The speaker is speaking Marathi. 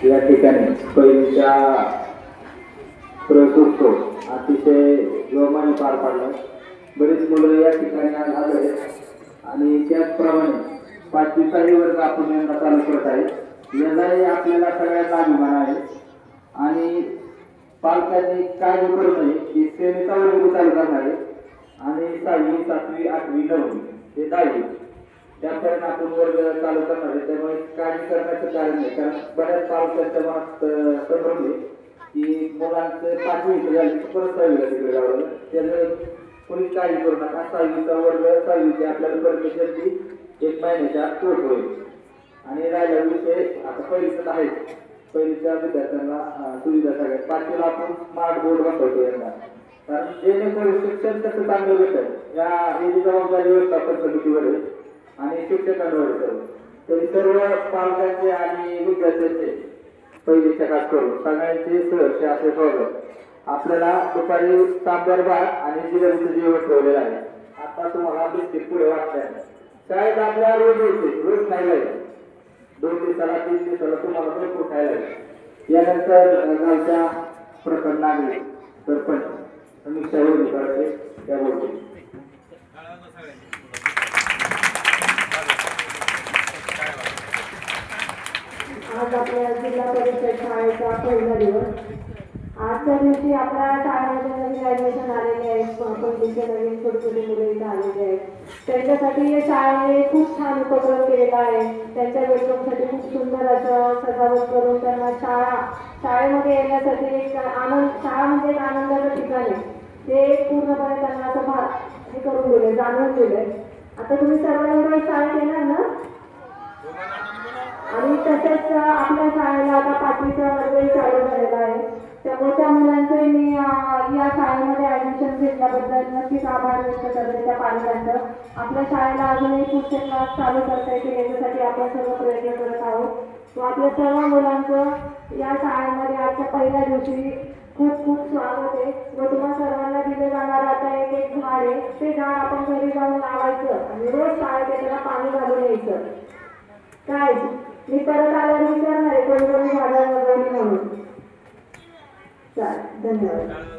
या ठिकाणी पहिलीच्या प्रयोगोत्सव अतिशय जोमाने पार पडला। बरेच मुलं या ठिकाणी आज आले आणि त्याचप्रमाणे 5वी वर्ग आपण यंदा चालू करत आहे। यंदाही आपल्याला सगळ्यांना अभिमान आहे आणि पालकांनी काळजी करू नये की श्रेणीचा वर्ग चालू करणार आहे आणि 6वी 7वी 8वी 9वी हे 10वी त्यापर्यंत आपण वर्ग चालू करणार आहे। त्यामुळे काळजी करण्याचं कारण नाही, कारण बऱ्याच पालकांच्या मनात संभ्रम आहे की मुलांचं 5वी झाली परत 6वीला तिकडे जावं त्यामुळे कोणी काळजी करू नका। 6वीचा वर्ग 6वीची आपल्याला परमिशनची 1 महिन्याच्या आत पोहोच होईल आणि राहिला विषय आता पहिलीच आहे। पहिलीच्या विद्यार्थ्यांना सुविधा सगळ्यात 5वीला आपण स्मार्ट बोर्ड बसवतो यंदा, कारण जेणेकरून शिक्षण कसं चांगलं भेटेल याची जबाबदारी व्यवस्थापन समितीवर आहे आणि शिक्षकांवर आहे। तरी सर्व पालकांचे आणि विद्यार्थ्यांचे पहिलीच्या खास करून सगळ्यांचे सहर्ष असे स्वागत। आपल्याला दुपारी सांबार भात आणि जिलेबीचं जेवण ठेवलेलं आहे। आता तुम्हाला बिस्किट पुढे वाटतंय। शाळेत आपल्याला रोज यायचे, रोज खायला यायचे, 2 दिवसाला 3 दिवसाला तुम्हाला भरपूर खायला यायचे। यानंतर गावच्या प्रखर नागरिक सरपंच समीक्षा होईल करते त्या बोलते। आज आपल्या जिल्हा परिषद शाळेचा पहिला दिवस। आजच्या दिवशी आपल्या शाळेमध्ये नवीन ॲडमिशन आलेले आहेत, पहिलीचे नवीन छोटी छोटी मुले इथं आलेले आहेत। त्यांच्यासाठी शाळेने खूप छान उपक्रम केलेला आहे। त्यांच्या वेलकमसाठी खूप सुंदर असं सजावट करून त्यांना शाळेमध्ये येण्यासाठी एक आनंद, शाळा म्हणजे एक आनंदाचं ठिकाण आहे ते पूर्णपणे त्यांना असं हे करून दिले, जाणून दिले। आता तुम्ही सर्वांनी शाळेत येणार ना? आणि तसेच आपल्या शाळेला आता 5वीचा वर्ग चालू झालेला आहे, त्यामुळे त्या मुलांचे मी या शाळेमध्ये ॲडमिशन घेतल्याबद्दल नक्कीच आभार व्यक्त करते त्या पालकांचं। आपल्या शाळेला अजूनही पुढचे क्लास चालू करता येतील याच्यासाठी आपण सर्व प्रयत्न करत आहोत। व आपल्या सर्व मुलांचं या शाळेमध्ये आजच्या पहिल्या दिवशी खूप खूप स्वागत आहे व तुम्हाला सर्वांना दिले जाणार आता एक झाड आहे, ते झाड आपण घरी जाऊन लावायचं आणि रोज शाळेत त्याला पाणी घालून यायचं। काय मी परत आल्यावर विचारणार आहे कोणी कोणी झाडं वगैरे म्हणून। चालेल, धन्यवाद।